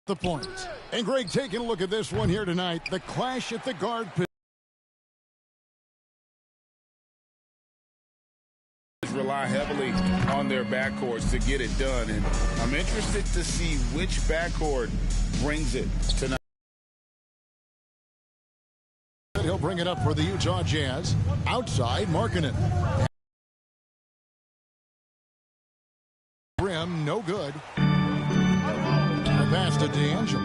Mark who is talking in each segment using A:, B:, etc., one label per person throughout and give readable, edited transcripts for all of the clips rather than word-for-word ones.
A: the points. And Greg, taking a look at this one here tonight, the clash at the guard position.
B: Rely heavily on their backcourts to get it done, and I'm interested to see which backcourt brings it tonight.
A: He'll bring it up for the Utah Jazz. Outside, Markkanen. Rim, no good. Pass to D'Angelo.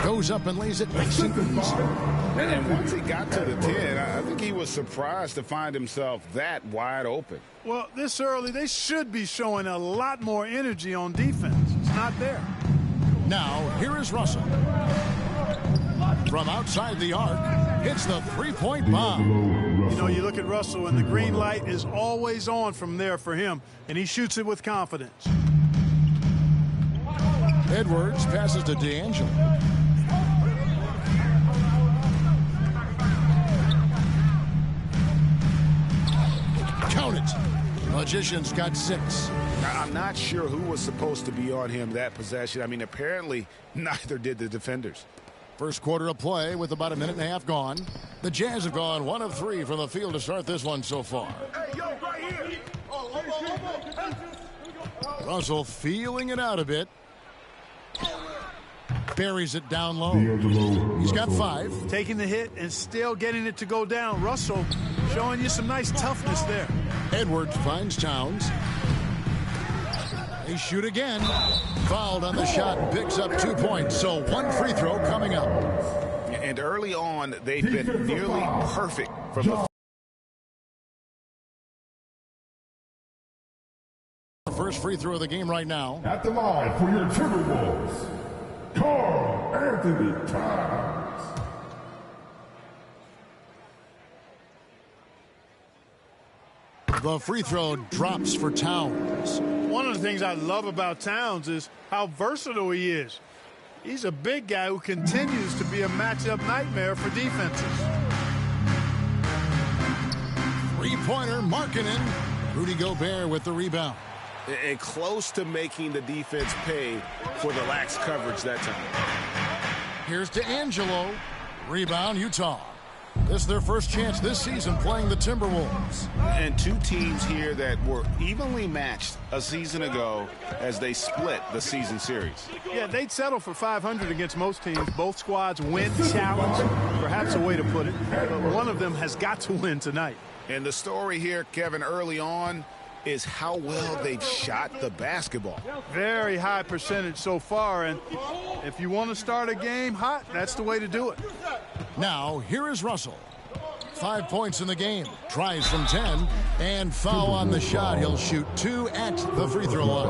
A: Goes up and lays it nice and easy.
B: And once he got to the 10, I think he was surprised to find himself that wide open.
C: Well, this early, they should be showing a lot more energy on defense. It's not there.
A: Now, here is Russell. From outside the arc, hits the three-point bomb.
C: You know, you look at Russell, and the green light is always on from there for him, and he shoots it with confidence.
A: Edwards passes to D'Angelo. Count it. Magician's got 6.
B: I'm not sure who was supposed to be on him that possession. I mean, apparently neither did the defenders.
A: First quarter of play with about a minute and a half gone. The Jazz have gone 1 of 3 from the field to start this one so far.
D: Hey, yo, right here.
A: Russell feeling it out a bit. Buries it down low. He's got 5.
C: Taking the hit and still getting it to go down. Russell showing you some nice toughness there.
A: Edwards finds Towns. They shoot again. Fouled on the shot and picks up 2 points. So 1 free throw coming up.
B: And early on, they've been nearly perfect from the
A: first free throw of the game right now.
E: At the line for your Timberwolves, Karl-Anthony Towns.
A: The free throw drops for Towns.
C: One of the things I love about Towns is how versatile he is. He's a big guy who continues to be a matchup nightmare for defenses.
A: Three-pointer, Markkanen. Rudy Gobert with the rebound.
B: And close to making the defense pay for the lax coverage that time.
A: Here's D'Angelo. Rebound, Utah. This is their first chance this season playing the Timberwolves.
B: And 2 teams here that were evenly matched a season ago as they split the season series.
C: Yeah, they'd settle for 500 against most teams. Both squads win challenge, perhaps a way to put it. But one of them has got to win tonight.
B: And the story here, Kevin, early on, is how well they've shot the basketball.
C: Very high percentage so far, and if you want to start a game hot, that's the way to do it.
A: Now, here is Russell. 5 points in the game. Tries from 10, and foul on the shot. He'll shoot 2 at the free throw line.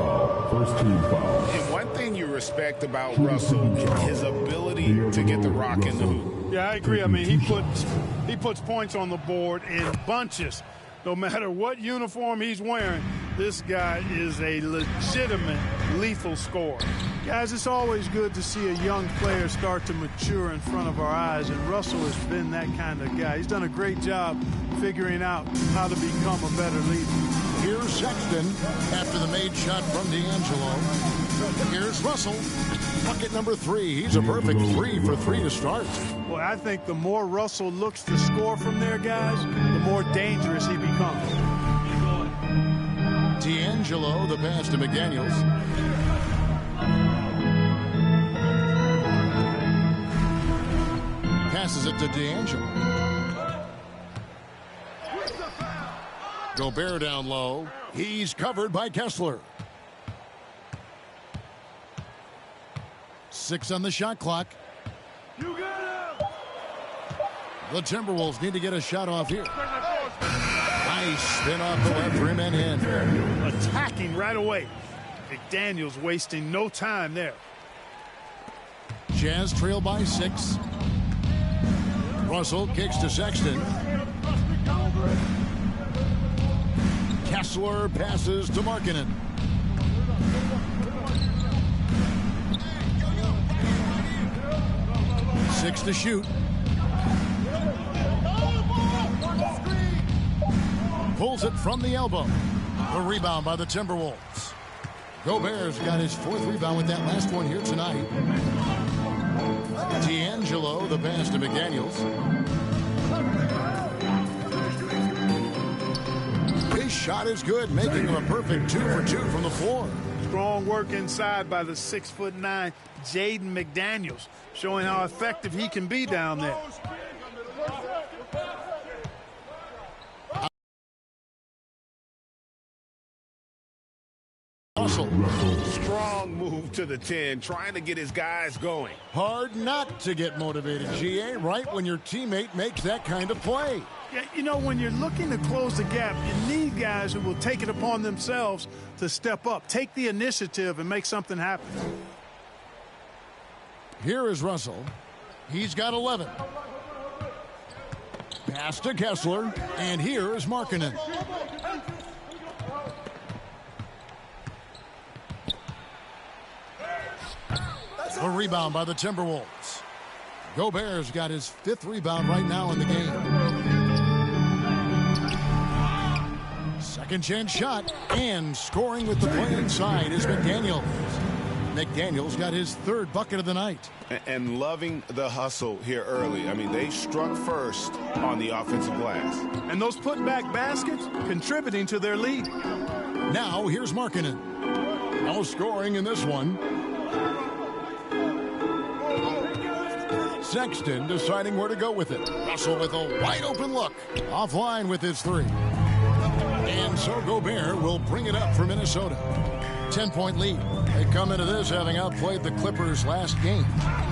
E: First team foul.
B: And one thing you respect about Russell is his ability to get the rock in the hoop.
C: Yeah, I agree. I mean, he puts points on the board in bunches. No matter what uniform he's wearing, this guy is a legitimate lethal scorer. Guys, it's always good to see a young player start to mature in front of our eyes, and Russell has been that kind of guy. He's done a great job figuring out how to become a better leader.
A: Here's Sexton after the made shot from D'Angelo. Here's Russell. Bucket number 3. He's a perfect 3 for 3 to start.
C: Well, I think the more Russell looks to score from there, guys, the more dangerous he becomes.
A: D'Angelo, the pass to McDaniels. Passes it to D'Angelo. Gobert down low. He's covered by Kessler. 6 on the shot clock. The Timberwolves need to get a shot off here. Nice spin off the left rim and in.
C: Attacking right away. McDaniels wasting no time there.
A: Jazz trail by 6. Russell kicks to Sexton. Kessler passes to Markkanen. Six to shoot. Pulls it from the elbow. A rebound by the Timberwolves. Gobert's got his 4th rebound with that last one here tonight. D'Angelo, the pass to McDaniels. His shot is good, making him a perfect 2 for 2 from the floor.
C: Strong work inside by the 6'9" Jaden McDaniels, showing how effective he can be down there.
A: Russell.
B: Strong move to the 10, trying to get his guys going.
A: Hard not to get motivated, GA, right when your teammate makes that kind of play.
C: Yeah, you know, when you're looking to close the gap, you need guys who will take it upon themselves to step up, take the initiative, and make something happen.
A: Here is Russell. He's got 11. Pass to Kessler, and here is Markkanen. A rebound by the Timberwolves. Gobert's got his 5th rebound right now in the game. Second chance shot, and scoring with the play inside is McDaniels. McDaniels got his 3rd bucket of the night.
B: And loving the hustle here early. I mean, they struck first on the offensive glass.
C: And those putback baskets contributing to their lead.
A: Now here's Markkanen. No scoring in this one. Sexton deciding where to go with it. Russell with a wide open look. Offline with his 3. And so Gobert will bring it up for Minnesota. 10-point lead. They come into this having outplayed the Clippers last game.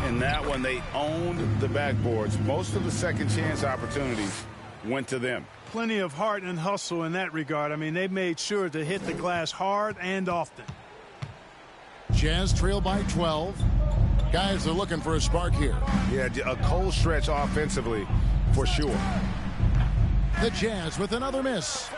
B: In that one, they owned the backboards. Most of the second chance opportunities went to them.
C: Plenty of heart and hustle in that regard. I mean, they made sure to hit the glass hard and often.
A: Jazz trail by 12. Guys are looking for a spark here.
B: Yeah, a cold stretch offensively for sure.
A: The Jazz with another miss.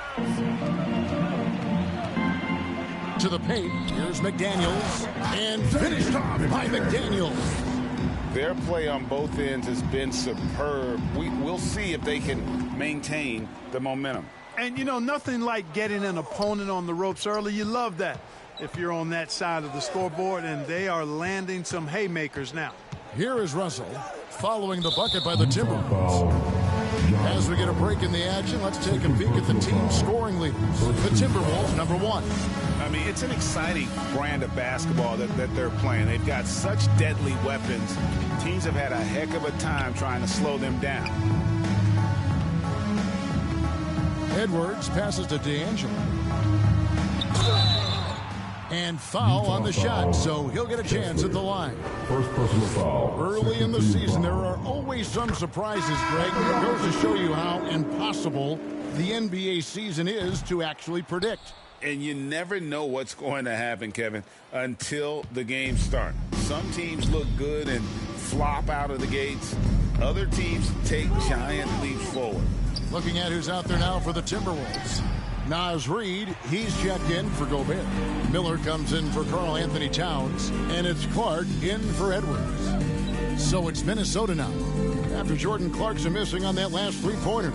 A: To the paint. Here's McDaniels. And finished off by McDaniels.
B: Their play on both ends has been superb. We'll see if they can maintain the momentum.
C: And, you know, nothing like getting an opponent on the ropes early. You love that if you're on that side of the scoreboard, and they are landing some haymakers now.
A: Here is Russell following the bucket by the Timberwolves. As we get a break in the action, let's take a peek at the team's scoring leaders. The Timberwolves, number 1.
B: I mean, it's an exciting brand of basketball that they're playing. They've got such deadly weapons. Teams have had a heck of a time trying to slow them down.
A: Edwards passes to D'Angelo. And foul on the shot, so he'll get a chance at the line.
E: First personal foul.
A: Early in the season, there are always some surprises, Greg. It goes to show you how impossible the NBA season is to actually predict.
B: And you never know what's going to happen, Kevin, until the games start. Some teams look good and flop out of the gates. Other teams take giant leaps forward.
A: Looking at who's out there now for the Timberwolves. Naz Reid, he's checked in for Gobert. Miller comes in for Karl Anthony Towns. And it's Clark in for Edwards. So it's Minnesota now, after Jordan Clarkson missing on that last 3-pointer.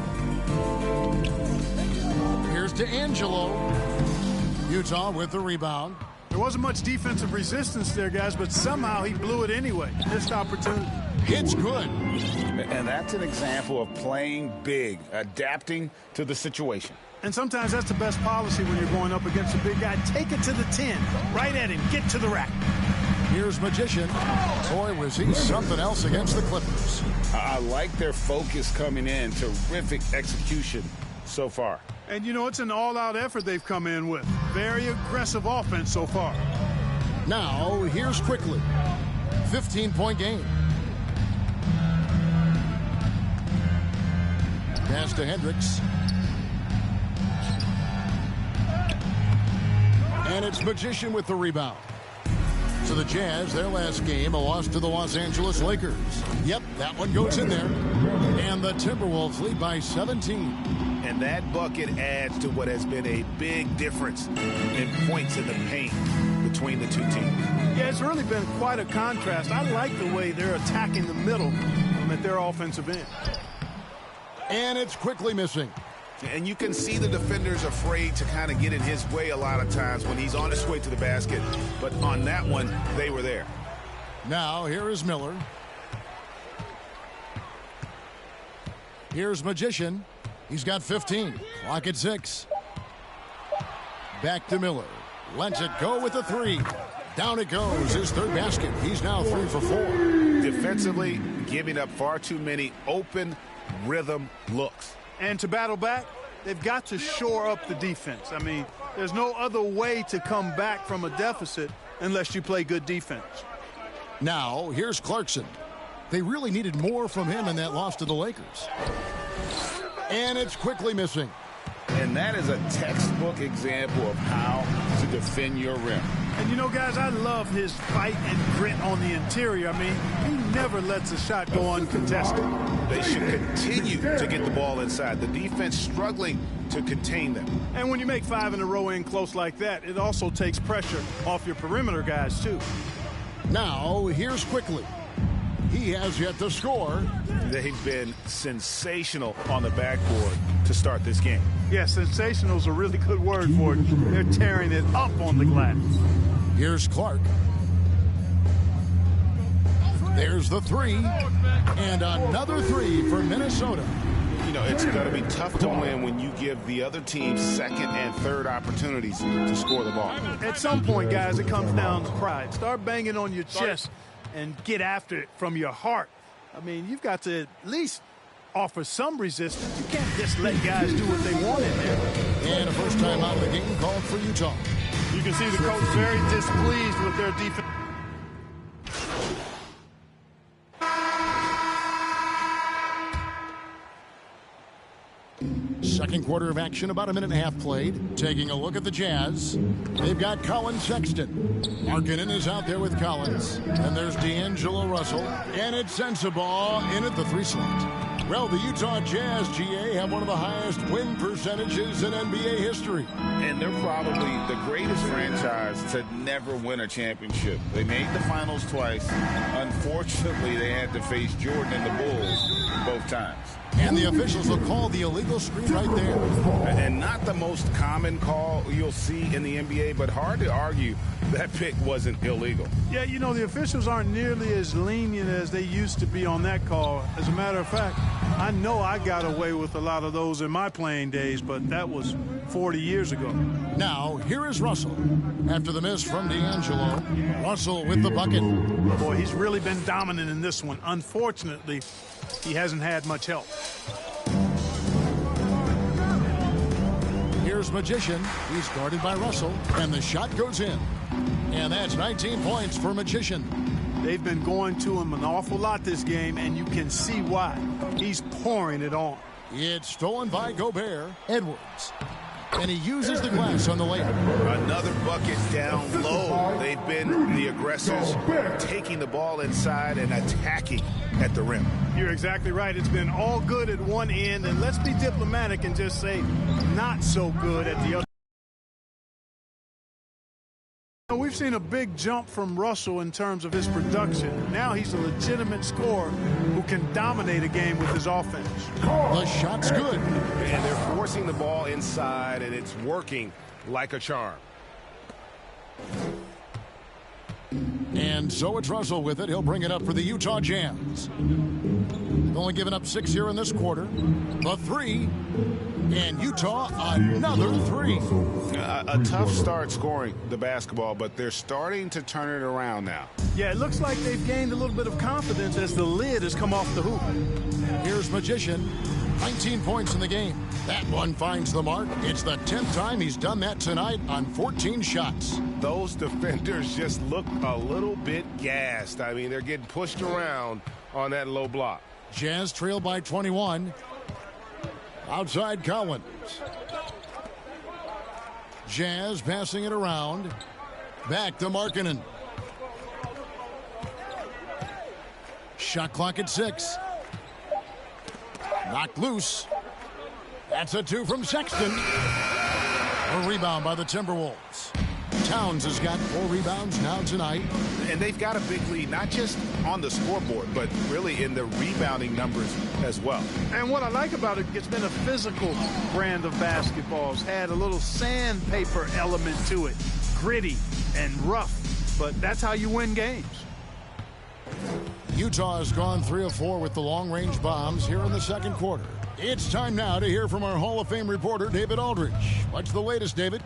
A: Here's D'Angelo. Utah with the rebound.
C: There wasn't much defensive resistance there, guys, but somehow he blew it anyway. Missed opportunity.
A: It's good.
B: And that's an example of playing big, adapting to the situation.
C: And sometimes that's the best policy when you're going up against a big guy. Take it to the 10. Right at him. Get to the rack.
A: Here's Magician. Boy, was he something else against the Clippers.
B: I like their focus coming in. Terrific execution so far.
C: And, you know, it's an all-out effort they've come in with. Very aggressive offense so far.
A: Now, here's Quickly. 15-point game. Pass to Hendricks. And it's Magician with the rebound. So the Jazz, their last game, a loss to the Los Angeles Lakers. Yep, that one goes in there. And the Timberwolves lead by 17.
B: And that bucket adds to what has been a big difference in points in the paint between the two teams.
C: Yeah, it's really been quite a contrast. I like the way they're attacking the middle at their offensive end.
A: And it's Quickly missing.
B: And you can see the defenders afraid to kind of get in his way a lot of times when he's on his way to the basket. But on that one, they were there.
A: Now, here is Miller. Here's Magician. He's got 15. Clock at 6. Back to Miller. Lets it go with the 3. Down it goes. His third basket. He's now 3 for 4.
B: Defensively, giving up far too many open rhythm looks.
C: And to battle back, they've got to shore up the defense. I mean, there's no other way to come back from a deficit unless you play good defense.
A: Now, here's Clarkson. They really needed more from him in that loss to the Lakers. And it's quickly missing.
B: And that is a textbook example of how to defend your rim.
C: And, you know, guys, I love his fight and grit on the interior. I mean, he never lets a shot go uncontested.
B: They should continue to get the ball inside. The defense struggling to contain them.
C: And when you make 5 in a row in close like that, it also takes pressure off your perimeter guys, too.
A: Now, here's Quickly. He has yet to score.
B: They've been sensational on the backboard to start this game.
C: Yeah, sensational is a really good word for it. They're tearing it up on the glass.
A: Here's Clark. There's the 3. And another 3 for Minnesota.
B: You know, it's going to be tough to win when you give the other team second and third opportunities to score the ball.
C: At some point, guys, it comes down to pride. Start banging on your chest and get after it from your heart. I mean, you've got to at least offer some resistance. You can't just let guys do what they want in there.
A: And a first time out of the game called for Utah.
C: You can see the coach very displeased with their defense.
A: Second quarter of action, about a minute and a half played. Taking a look at the Jazz. They've got Colin Sexton. Markkanen is out there with Collins. And there's D'Angelo Russell. And it sends the ball in at the 3 slot. Well, the Utah Jazz, GA, have one of the highest win percentages in NBA history.
B: And they're probably the greatest franchise to never win a championship. They made the finals twice. Unfortunately, they had to face Jordan and the Bulls both times.
A: And the officials will call the illegal screen right there.
B: And not the most common call you'll see in the NBA, but hard to argue that pick wasn't illegal.
C: Yeah, you know, the officials aren't nearly as lenient as they used to be on that call. As a matter of fact, I know I got away with a lot of those in my playing days, but that was 40 years ago.
A: Now, here is Russell. After the miss from D'Angelo, Russell with the bucket.
C: Boy, he's really been dominant in this one. Unfortunately, he hasn't had much help.
A: Here's Magician. He's guarded by Russell, and the shot goes in. And that's 19 points for Magician.
C: They've been going to him an awful lot this game, and you can see why. He's pouring it on.
A: It's stolen by Gobert. Edwards. And he uses the glass on the layup.
B: Another bucket down low. They've been the aggressors, taking the ball inside and attacking at the rim.
C: You're exactly right. It's been all good at one end, and let's be diplomatic and just say not so good at the other. We've seen a big jump from Russell in terms of his production. Now he's a legitimate scorer who can dominate a game with his offense.
A: The shot's good.
B: And they're forcing the ball inside, and it's working like a charm.
A: And so it's Russell with it. He'll bring it up for the Utah Jazz. They've only given up 6 here in this quarter. The 3. And Utah, another 3.
B: A tough start scoring the basketball, but they're starting to turn it around now.
C: Yeah, it looks like they've gained a little bit of confidence as the lid has come off the hoop.
A: Here's Magician. 19 points in the game. That one finds the mark. It's the 10th time he's done that tonight on 14 shots.
B: Those defenders just look a little bit gassed. I mean, they're getting pushed around on that low block.
A: Jazz trail by 21. Outside Collins. Jazz passing it around. Back to Markkanen. Shot clock at 6. Knocked loose. That's a 2 from Sexton. A rebound by the Timberwolves. Towns has got 4 rebounds now tonight.
B: And they've got a big lead, not just on the scoreboard, but really in the rebounding numbers as well.
C: And what I like about it, it's been a physical brand of basketball. It's had a little sandpaper element to it, gritty and rough, but that's how you win games.
A: Utah has gone 3 of 4 with the long-range bombs here in the second quarter. It's time now to hear from our Hall of Fame reporter, David Aldridge. What's the latest, David?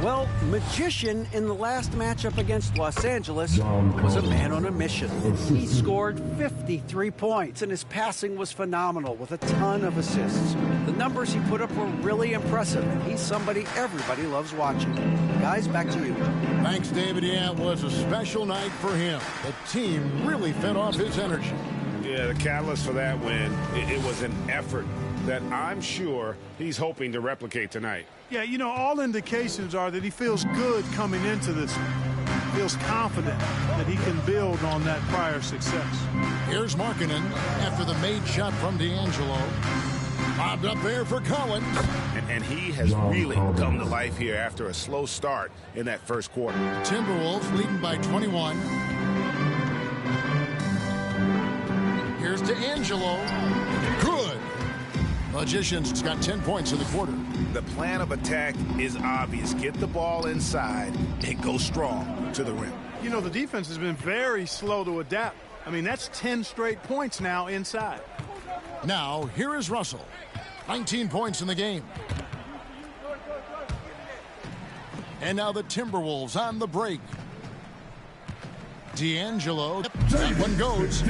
D: Well, Magician in the last matchup against Los Angeles was a man on a mission. He scored 53 points, and his passing was phenomenal with a ton of assists. The numbers he put up were really impressive, and he's somebody everybody loves watching. Guys, back to you.
A: Thanks, David. Yeah, it was a special night for him. The team really fed off his energy.
B: Yeah, the catalyst for that win, it was an effort that I'm sure he's hoping to replicate tonight.
C: Yeah, you know, all indications are that he feels good coming into this one. Feels confident that he can build on that prior success.
A: Here's Markkanen after the made shot from D'Angelo. Bobbed up there for Collins.
B: And he has really come to life here after a slow start in that first quarter.
A: Timberwolves leading by 21. Here's D'Angelo. Good. Magicians got 10 points in the quarter.
B: The plan of attack is obvious. Get the ball inside and go strong to the rim.
C: You know, the defense has been very slow to adapt. I mean, that's 10 straight points now inside.
A: Now, here is Russell. 19 points in the game. And now the Timberwolves on the break. D'Angelo. That one goes.